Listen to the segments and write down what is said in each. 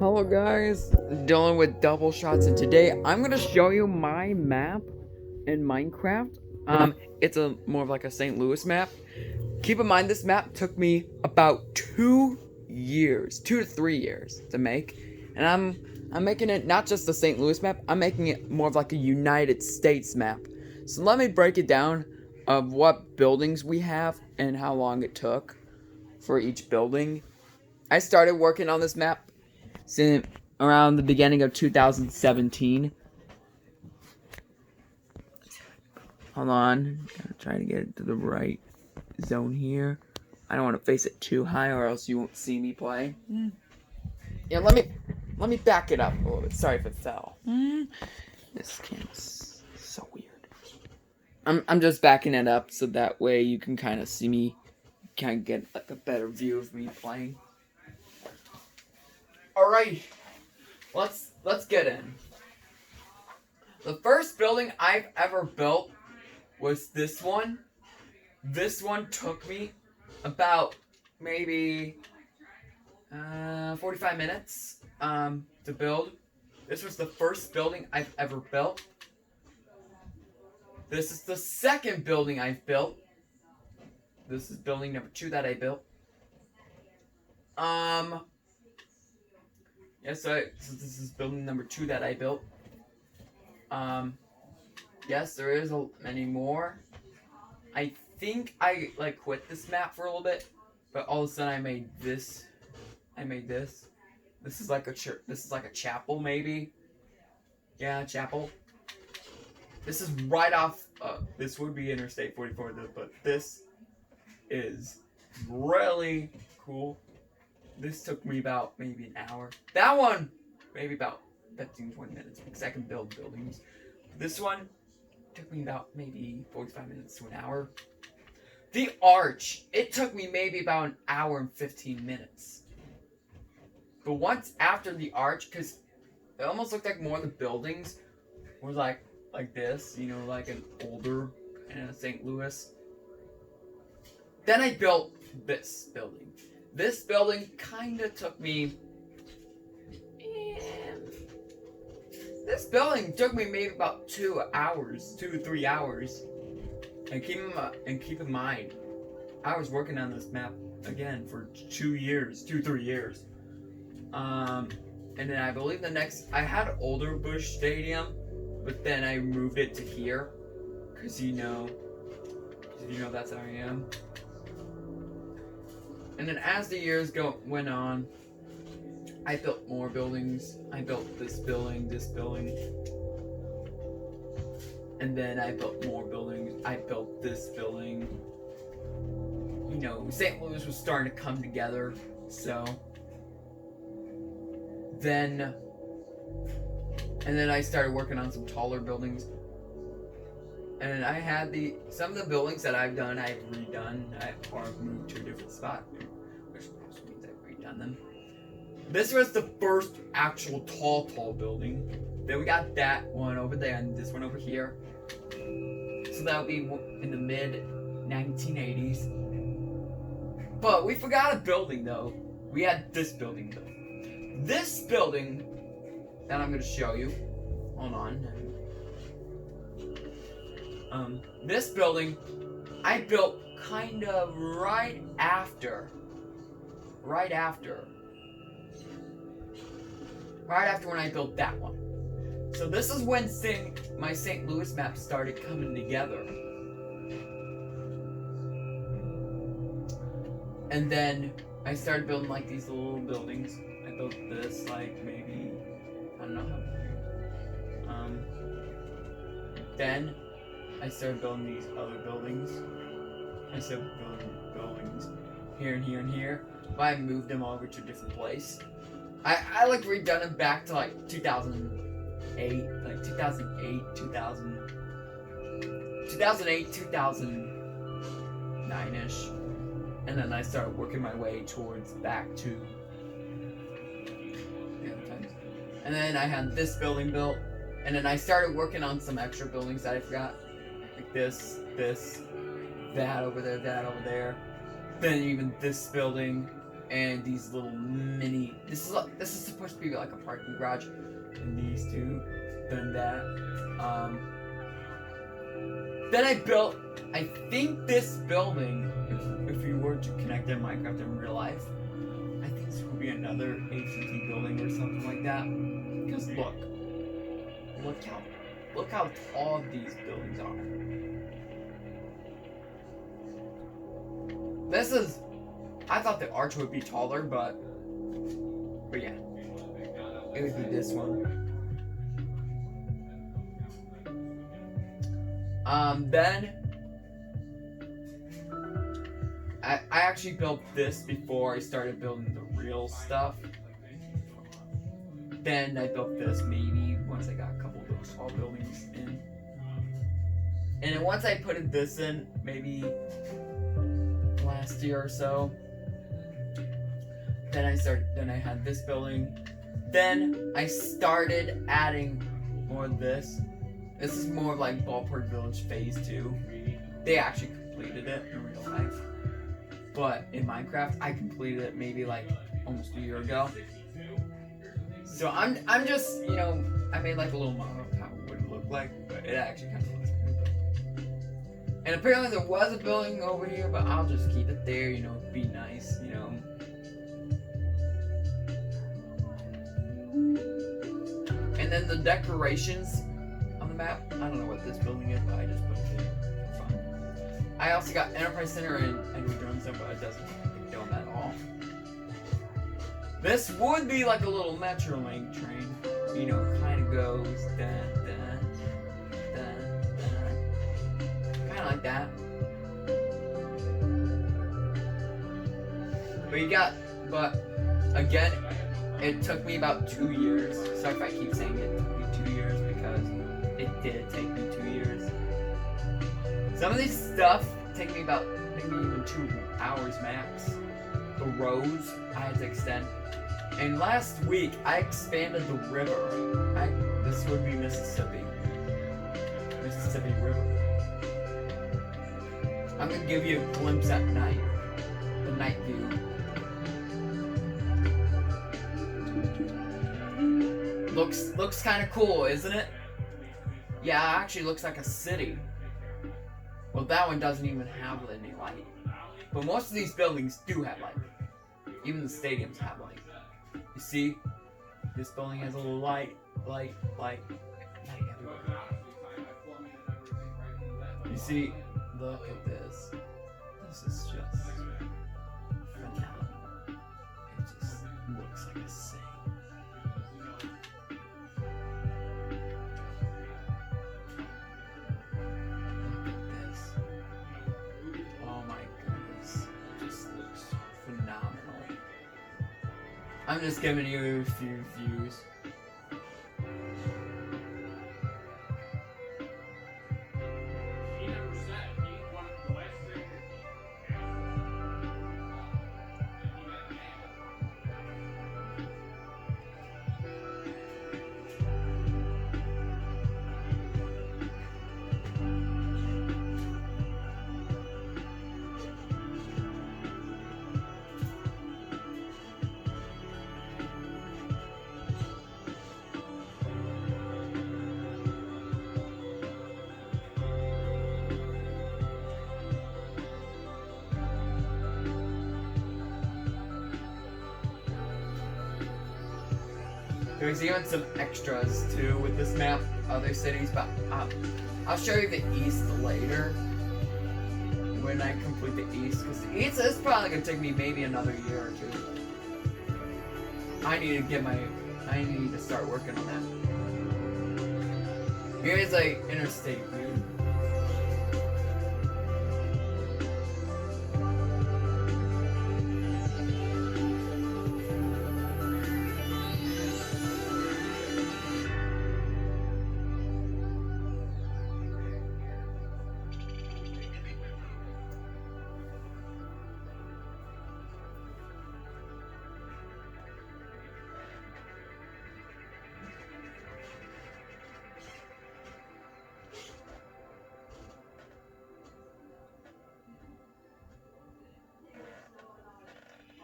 Hello guys, Dylan with Double Shots, and today I'm gonna show you my map in Minecraft. It's a more of like a St. Louis map. Keep in mind this map took me about 2 years, 2 to 3 years to make, and I'm making it not just the St. Louis map. I'm making it more of like a United States map. So let me break it down of what buildings we have and how long it took for each building. I started working on this map since around the beginning of 2017. Hold on, gotta try to get it to the right zone here. I don't want to face it too high, or else you won't see me play. Yeah, let me back it up a little bit. Sorry if it fell. This camera's so weird. I'm just backing it up so that way you can kind of see me, kind of get like a better view of me playing. All right. Let's get in. The first building I've ever built was this one. This one took me about maybe 45 minutes to build. This was the first building I've ever built. This is the second building I've built. This is building number 2 that I built. So this is building number 2 that I built. Yes, there is many more. I think I quit this map for a little bit, but all of a sudden I made this. This is like a church. This is like a chapel, maybe. Yeah, chapel. This is right off. This would be Interstate 44, but this is really cool. This took me about maybe an hour. That one, maybe about 15-20 minutes because I can build buildings. This one took me about maybe 45 minutes to an hour. The arch, it took me maybe about an hour and 15 minutes. But once after the arch, because it almost looked like more of the buildings were like this, you know, like an older St. Louis. Then I built this building. This building kind of took me. This building took me maybe about 2 hours, 2 to 3 hours. And keep in mind, I was working on this map again for 2 years, 2-3 years. And then I believe I had Older Bush Stadium, but then I moved it to here, cause you know that's how I am. And then as the years went on, I built more buildings. I built this building. And then I built more buildings. I built this building. You know, St. Louis was starting to come together, so then I started working on some taller buildings. And I had some of the buildings that I've done, I've redone, or I've moved to a different spot, which also means I've redone them. This was the first actual tall building. Then we got that one over there and this one over here. So that would be in the mid 1980s. But we forgot a building though. We had this building though. This building that I'm going to show you. Hold on. This building I built kind of right after when I built that one. So this is when my St. Louis map started coming together. And then I started building like these little buildings. I built this like maybe, I don't know how many. Then I started building these other buildings. I started building buildings here and here and here. But I moved them all over to a different place. I like redone them back to like 2008, 2009-ish. And then I started working my way towards back to the other times. And then I had this building built. And then I started working on some extra buildings that I forgot. Like this, that over there. Then even this building. and these little mini. This is supposed to be like a parking garage, and these two. Then that. Then I built. I think this building, if you were to connect in Minecraft in real life, I think this would be another ACT building or something like that. Because look how tall these buildings are. This is. I thought the arch would be taller, but yeah, it would be this one. Then I actually built this before I started building the real stuff. Then I built this maybe once I got a couple of those tall buildings in. And then once I put this in, maybe last year or so, then I had this building. Then I started adding more of this. This is more like Ballpark Village Phase 2. They actually completed it in real life. But in Minecraft, I completed it maybe like almost a year ago. So I'm just, I made like a little model of how it would look like, but it actually kind of looks good. And apparently there was a building over here, but I'll just keep it there, be nice, And then the decorations on the map, I don't know what this building is, but I just put it there for fun. I also got Enterprise Center and Edward Jones, but it doesn't have a big dome at all. This would be like a little Metrolink train, kind of goes dun, dun, dun, dun. Kind of like that. But again, it took me about 2 years. Sorry if I keep saying it took me 2 years, because it did take me 2 years. Some of these stuff take me about maybe even 2 hours max. The roads I had to extend. And last week I expanded the river. This would be Mississippi River. I'm gonna give you a glimpse at night. The night view. Looks kind of cool, isn't it? Yeah, it actually looks like a city. Well, that one doesn't even have any light. But most of these buildings do have light. Even the stadiums have light. You see? This building has a little light everywhere. You see? Look at this. This is just phenomenal. It just looks like a city. I'm just giving you a few views. There's even some extras too with this map, other cities, but I'll show you the east later when I complete the east, because the east is probably gonna take me maybe another year or two. I need to start working on that. Here's a interstate view.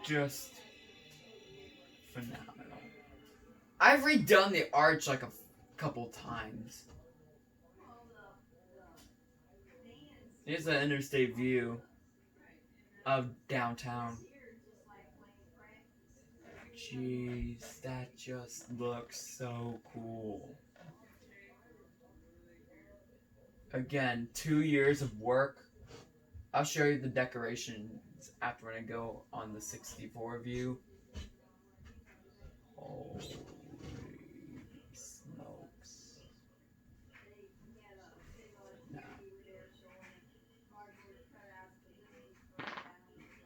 just phenomenal. I've redone the arch like a couple times. Here's the interstate view of downtown. Jeez, that just looks so cool. Again, 2 years of work. I'll show you the decorations after when I go on the 64 view. Holy smokes. Nah.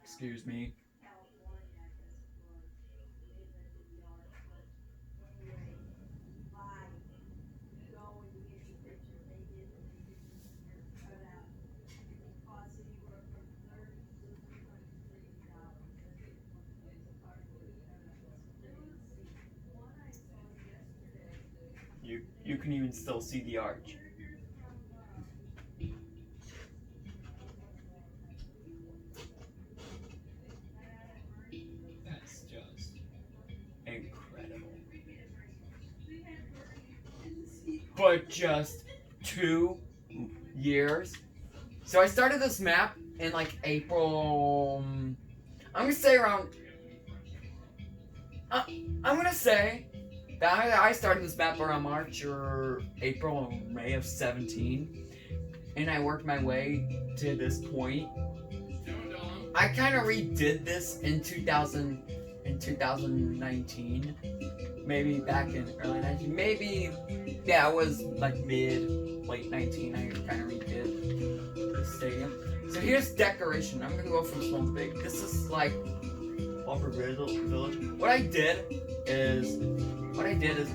Excuse me. You can even still see the arch. That's just incredible. But just 2 years. So I started this map in like April. I'm gonna say around. I'm gonna say that I started this map around March or April or May of 17, and I worked my way to this point. I kind of redid this in 2019, maybe back in early 19, maybe yeah, it was like late 19. I kind of redid the stadium. So here's decoration. I'm gonna go from small to big. This is like Upper Village. What I did is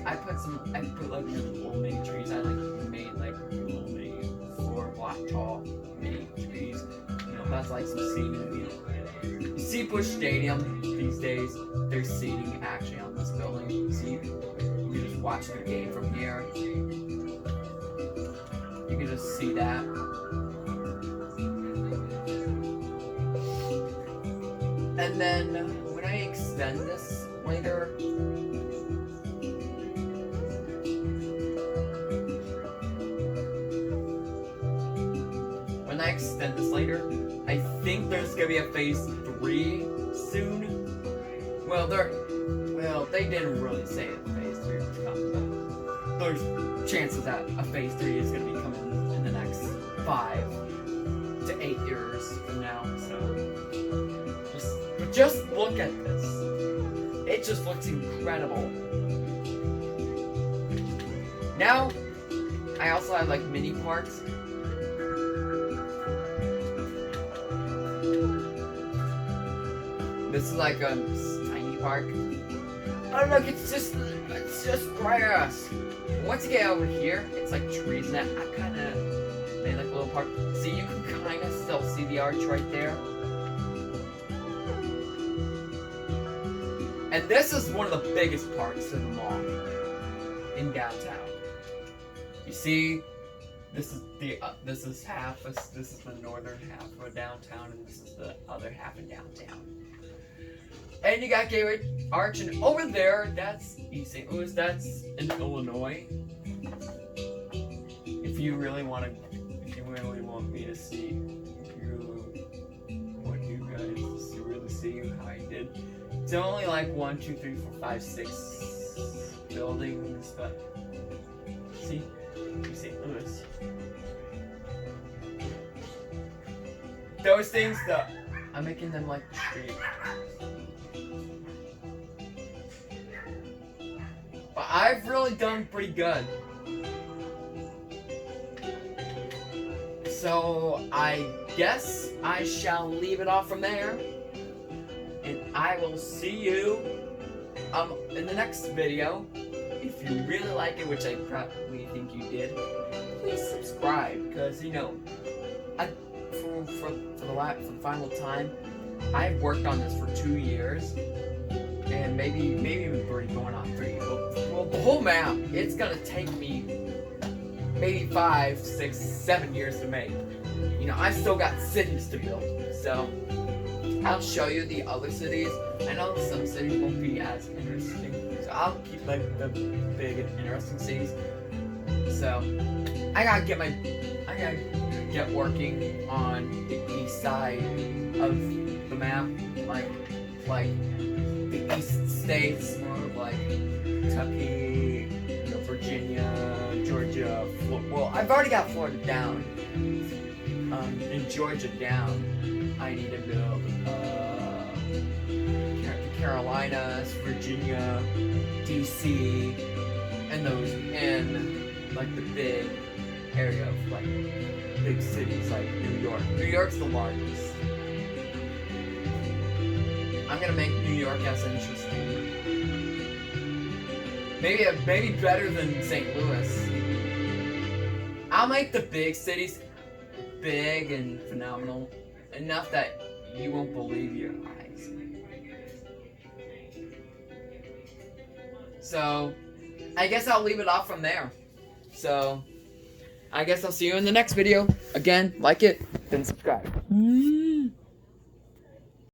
I put like little mini trees. I made like little mini 4-block tall mini trees. You know, that's like some seating. You see Busch Stadium these days. There's seating actually on this building. You see, you can just watch the game from here. You can just see that. And then when I extend this later, I think there's gonna be a phase 3 soon. Well, they didn't really say that phase 3 was coming, but there's chances that a phase 3 is gonna be coming in the next 5 to 8 years from now. So just look at this. It just looks incredible. Now, I also have like mini parks. This is like a tiny park. Oh look, it's just grass. Once you get over here, it's like trees and that. I kind of made like a little park. See, you can kind of still see the arch right there. And this is one of the biggest parts of the mall in downtown. You see, this is the this is the northern half of downtown, and this is the other half of downtown. And you got Gateway Arch, and over there, that's East St. Louis. That's in Illinois. If you really want me to see, you guys really see how I did. It's only like 1, 2, 3, 4, 5, 6 buildings, but see, St. Louis. Those things, I'm making them like the street. But I've really done pretty good. So I guess I shall leave it off from there. And I will see you in the next video. If you really like it, which I probably think you did, please subscribe, because you know, for the final time, I've worked on this for 2 years, and maybe even 3, going on 3. Well, the whole map, it's gonna take me maybe 5, 6, 7 years to make. You know, I've still got cities to build, so I'll show you the other cities. I know some cities won't be as interesting, so I'll keep like the big and interesting cities. So I gotta get working on the east side of the map, like the east states, more of like Kentucky, Virginia, Georgia. Well, I've already got Florida down. In Georgia down, I need to build the Carolinas, Virginia, DC, and those, and like the big area of like big cities like New York. New York's the largest. I'm gonna make New York as interesting. Maybe better than St. Louis. I'll make the big cities big and phenomenal enough that you won't believe your eyes. So, I guess I'll leave it off from there. So, I guess I'll see you in the next video. Again, like it, then subscribe.